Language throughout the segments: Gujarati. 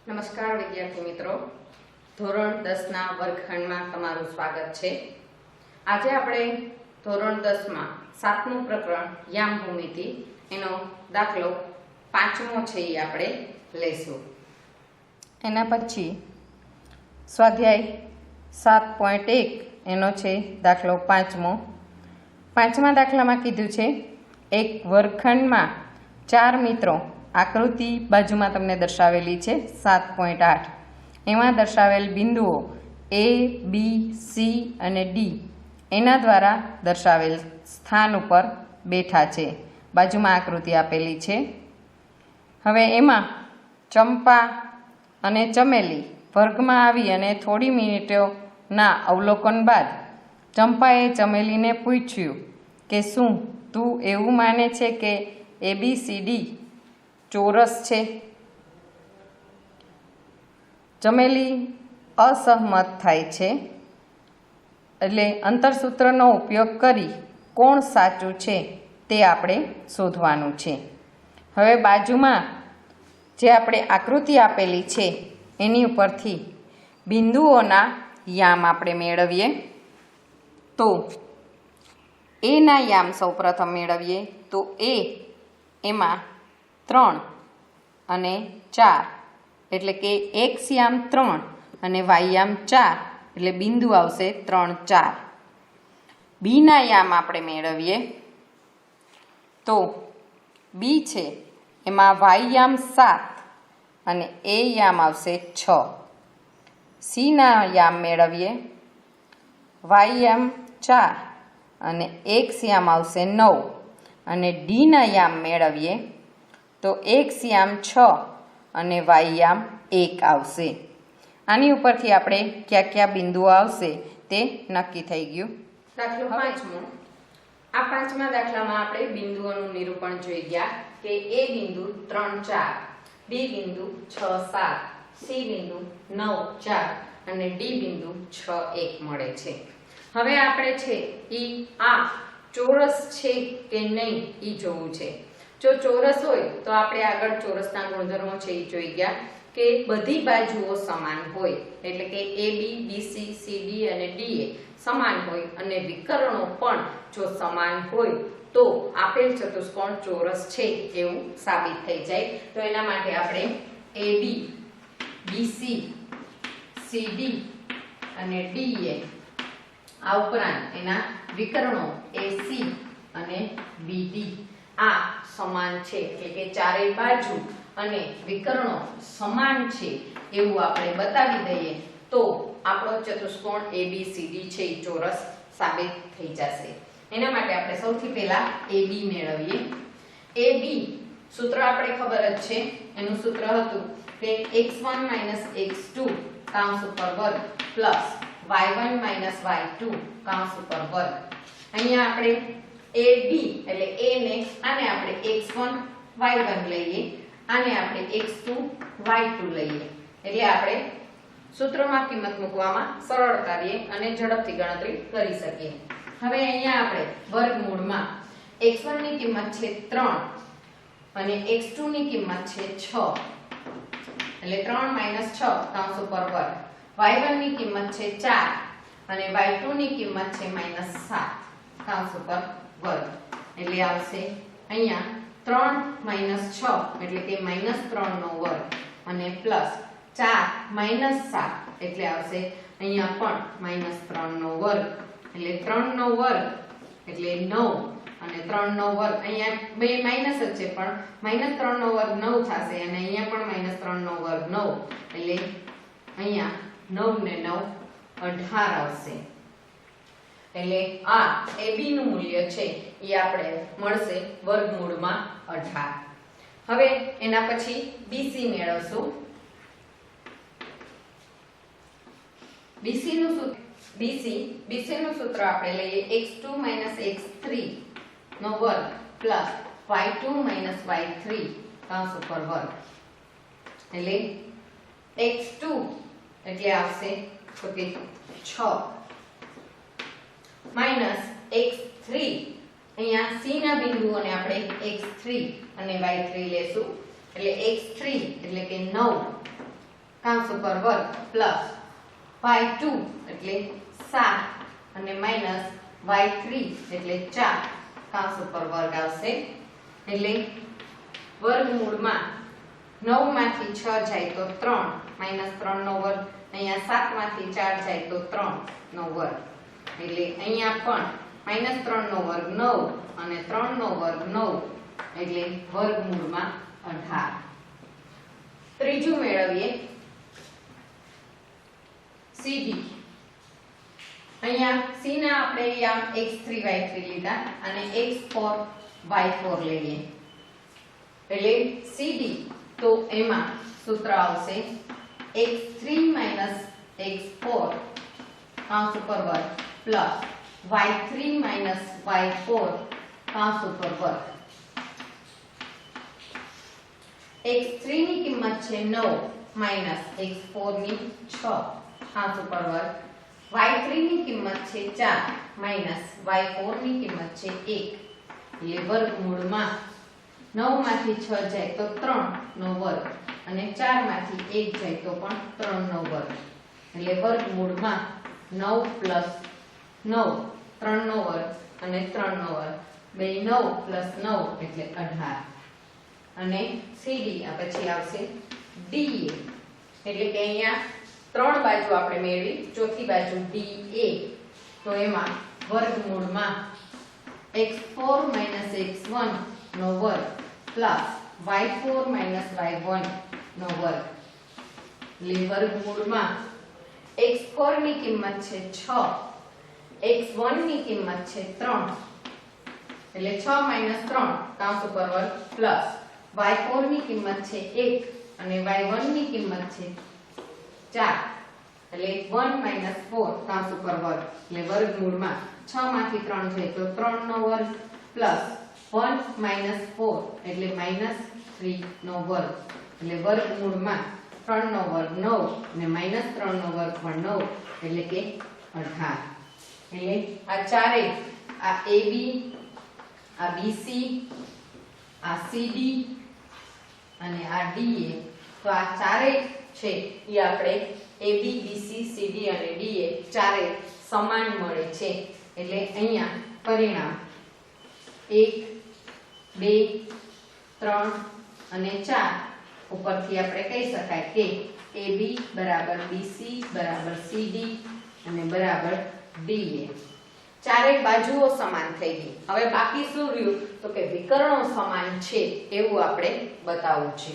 નમસ્કાર વિદ્યાર્થી મિત્રો, ધોરણ 10ના વર્ગખંડમાં તમારું સ્વાગત છે। આજે આપણે ધોરણ 10માં 7મું પ્રકરણ યામ ભૂમિતિ એનો દાખલો 5મો છે એ આપણે લઈશું। એના પછી સ્વાધ્યાય 7.1 એનો છે દાખલો 5મો। 5મા દાખલામાં કીધું છે એક વર્ગખંડમાં 4 મિત્રો, આકૃતિ બાજુમાં તમને દર્શાવેલી છે 7.8, એમાં દર્શાવેલ બિંદુઓ A, B, C અને D એના દ્વારા દર્શાવેલ સ્થાન ઉપર બેઠા છે। બાજુમાં આકૃતિ આપેલી છે। હવે એમાં ચંપા અને ચમેલી વર્ગમાં આવી અને થોડી મિનિટોના અવલોકન બાદ ચંપાએ ચમેલીને પૂછ્યું કે શું તું એવું માને છે કે ABCD ચોરસ છે? ચમેલી અસહમત થાય છે, એટલે અંતરસૂત્રનો ઉપયોગ કરી કોણ સાચું છે તે આપણે શોધવાનું છે। હવે બાજુમાં જે આપણે આકૃતિ આપેલી છે એની ઉપરથી બિંદુઓના યામ આપણે મેળવીએ। તો એના યામ સૌપ્રથમ મેળવીએ તો એમાં 3 અને 4 એટલે કે x યામ 3 અને y યામ 4 એટલે બિંદુ આવશે 3, 4। બીના યામ આપણે મેળવીએ તો બી છે એમાં y યામ 7 અને a યામ આવશે 6। સીના યામ મેળવીએ y યામ 4 અને x યામ આવશે 9 અને ડીના યામ મેળવીએ તો x યામ 6 અને y યામ 1 આવશે। આની ઉપરથી આપણે કયા કયા બિંદુઓ આવશે તે નક્કી થઈ ગયું। દાખલો 5મો। આ 5મા દાખલામાં આપણે બિંદુઓનું નિરૂપણ જોઈ ગયા કે A બિંદુ 3, 4, B બિંદુ 6, 7, C બિંદુ 9, 4 અને D બિંદુ 6, 1 મળે છે। હવે આપણે છે આ ચોરસ છે કે નહીં એ જોવું છે। જો ચોરસ હોય તો આપણે આગળ ચોરસના ગુણધર્મો છે એ જોઈ ગયા કે બધી બાજુઓ સમાન હોય, એટલે કે AB, BC, CD અને DA સમાન હોય અને વિકર્ણો પણ જો સમાન હોય તો આપેલ ચતુષ્કોણ ચોરસ છે એવું સાબિત થઈ જાય। તો એના માટે આપણે AB, BC, CD અને DA આ ઉપરાંત એના વિકર્ણો AC અને BD આ સમાન છે, એટલે કે ચારેય બાજુ અને વિકર્ણો સમાન છે એવું આપણે બતાવી દઈએ તો આપણો ચતુષ્કોણ ABCD છે એ ચોરસ સાબિત થઈ જશે। એના માટે આપણે સૌથી પહેલા AB મેળવીએ। AB સૂત્ર આપણે ખબર જ છે, એનું સૂત્ર હતું કે x1 - x2 કૌંસ ઉપર વર્ગ પ્લસ y1 - y2 કૌંસ ઉપર વર્ગ। અહીંયા આપણે AB એટલે a ને આને આપણે x1 y1 લઈએ, આને આપણે x2 y2 લઈએ, એટલે આપણે સૂત્રમાં કિંમત મૂકવામાં સરળતા રહે અને ઝડપથી ગણતરી કરી શકીએ। હવે અહીંયા આપણે વર્ગમૂળમાં x1 ની કિંમત છે 3 અને x2 ની કિંમત છે 6 એટલે 3 - 6 કૌંસ ઉપર વર્ગ, y1 ની કિંમત છે 4 અને y2 ની કિંમત છે -7 કૌંસ ઉપર વર્ગ, એટલે આવશે અહીંયા 3 - 6 એટલે કે -3 નો વર્ગ અને પ્લસ 4 - 7 એટલે આવશે અહીંયા પણ -3 નો વર્ગ, એટલે 3 નો વર્ગ એટલે 9 અને 3 નો વર્ગ અહીંયા બે માઈનસ જ છે પણ -3 નો વર્ગ 9 થશે અને અહીંયા પણ -3 નો વર્ગ 9 એટલે અહીંયા 9 ને 9 18 આવશે। એટલે આ AB નું મૂલ્ય છે એ આપણે મળશે વર્ગમૂળમાં 18। હવે એના પછી BC મેળવશું। BC નું સૂત્ર આપણે લઈએ x2 - x3 નો વર્ગ પ્લસ y2 - y3 કૌંસ ઉપર વર્ગ, એટલે x2 એટલે આવશે તો કે 6 - x3 અહીંયા C ના બિંદુઓને આપણે x3 અને y3 લેશું એટલે x3 એટલે કે 9 કાંસ ઉપર વર્ગ પ્લસ y2 એટલે 7 અને માઈનસ y3 એટલે 4 કાંસ ઉપર વર્ગ આવશે એટલે વર્ગમૂળમાં 9 માંથી 6 જાય તો 3 માઈનસ 3 નો વર્ગ અહીંયા 7 માંથી 4 જાય તો 3 નો વર્ગ એટલે અહીંયા પણ માઈનસ 3 નો વર્ગ 9 અને 3 નો વર્ગ 9 એટલે વર્ગમૂળમાં 18 ત્રીજું મેળવીએ CD અહીંયા C ના આપણે અહીંયા x3 y3 લીધા અને x4 y4 લઈએ એટલે CD તો એમાં સૂત્ર આવશે x3 x4 કાંસ ઉપર વર્ગ પ્લસ y3 y4 કાંસ ઉપર વર્ગ x3 ની કિંમત છે 9 માઈનસ x4 ની 6 કાંસ ઉપર વર્ગ y3 ની કિંમત છે 4 માઈનસ y4 ની કિંમત છે 1 એટલે વર્ગમૂળમાં 9 માંથી 6 જાય તો 3 નો વર્ગ અને 4 માંથી 1 જાય તો પણ 3 નો વર્ગ એટલે વર્ગમૂળમાં 9 પ્લસ 9 3 નો વર્ગ અને 3 નો વર્ગ બે 9 પ્લસ 9 એટલે 18 અને CD આ પછી આવશે DA એટલે કે અહીંયા 3 બાજુ આપણે મેળવી ચોથી બાજુ DA તો એમાં વર્ગમૂળમાં x4 x1 નો વર્ગ પ્લસ y4 y1 નો વર્ગ એટલે વર્ગમૂળમાં x4 ની કિંમત છે 6 x1 ની કિંમત છે 3 એટલે 6 3 કાંસ ઉપર વર્ગ પ્લસ y4 ની કિંમત છે 1 અને y1 ની કિંમત છે 4 એટલે 1 4 કાંસ ઉપર વર્ગ એટલે વર્ગમૂળમાં 6 માંથી 3 જાય તો 3 નો વર્ગ પ્લસ 1 4 એટલે -3 નો વર્ગ એટલે વર્ગમૂળમાં 3 નો વર્ગ 9 અને -3 નો વર્ગ પણ 9 એટલે કે 18 એટલે આ ચારે આ AB આ BC આ CD અને આ DA તો આ ચારે છે એ આપણે AB BC CD અને DA ચારે સમાન મળે છે એટલે અહીંયા પરિણામ 1 2 3 અને 4 ઉપરથી આપણે કહી શકાય કે AB બરાબર BC બરાબર CD અને બરાબર DA ચારે બાજુઓ સમાન થઈ ગઈ હવે બાકી શું રહ્યું તો કે વિકર્ણો સમાન છે એવું આપણે બતાવવું છે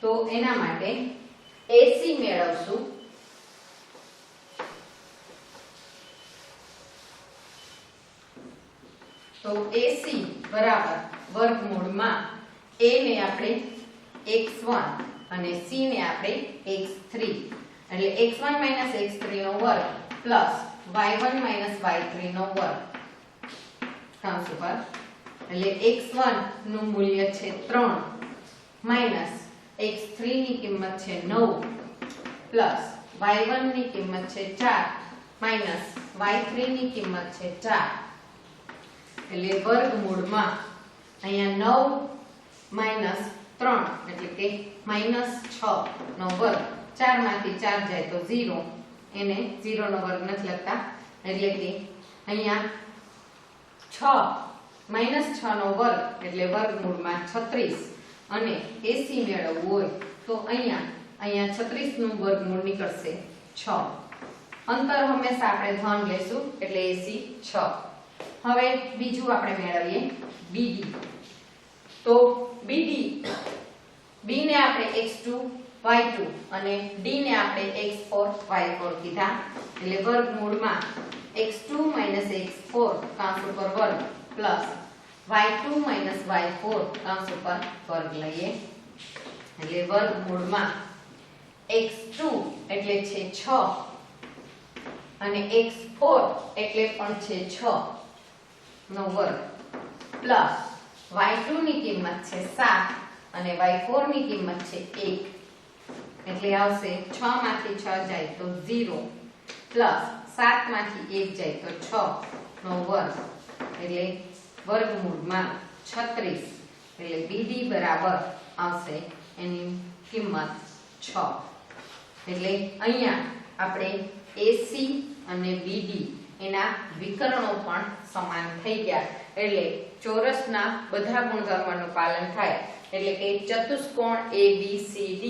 તો એના માટે AC મેળવશું તો AC બરાબર વર્ગમૂળમાં A ને આપણે x1 અને C ને આપણે x3 એટલે x1 x3 નો વર્ગ પ્લસ y1 y3 નો વર્ગ કાંસ ઉપર એટલે x1 નું મૂલ્ય છે 3 માઈનસ x3 ની કિંમત છે 9 પ્લસ y1 ની કિંમત છે 4 માઈનસ y3 ની કિંમત છે 4 એટલે વર્ગમૂળમાં અહીંયા 9 3 એટલે કે -6 નો વર્ગ 4 માંથી 4 જાય તો 0 એને 0 નો વર્ગ નથી લખતા એટલે કે અહીંયા 6 નો વર્ગ એટલે વર્ગમૂળમાં 36 અને AC મેળવવું હોય તો અહીંયા 36 નું વર્ગમૂળ નીકળશે 6 અંતર હંમેશા આપણે ધન લેશું એટલે AC 6 હવે બીજું આપણે મેળવીએ BD તો BD B ને આપણે x2 y2 અને D ને આપણે x4 y4 કીધા એટલે વર્ગમૂળમાં x2 x4 કાંસ ઉપર વર્ગ પ્લસ y2 y4 કાંસ ઉપર વર્ગ લઈએ એટલે વર્ગમૂળમાં x2 એટલે છે 6 અને x4 એટલે પણ છે 6 નો વર્ગ પ્લસ y2 ની કિંમત છે 7 અને y4 ની કિંમત છે 1 એટલે આવશે 6 માંથી 6 જાય તો 0 પ્લસ 7 માંથી 1 જાય તો 6 નો વર્ગ એટલે વર્ગમૂળમાં 36 એટલે BD બરાબર આવશે એની કિંમત 6. એટલે અહીંયા આપણે AC અને BD એના વિકર્ણો પણ સમાન થઈ ગયા. એટલે ચોરસના બધા ગુણધર્મોનું પાલન થાય. એટલે કે ચતુષ્કોણ ABCD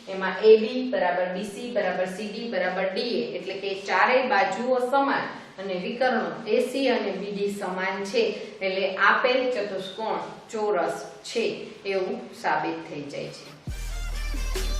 એમાં AB બરાબર BC બરાબર CD બરાબર DA એટલે કે ચારેય બાજુઓ સમાન અને વિકર્ણો AC અને BD સમાન છે. એટલે આપેલ ચતુષ્કોણ ચોરસ છે એવું સાબિત થઈ જાય છે.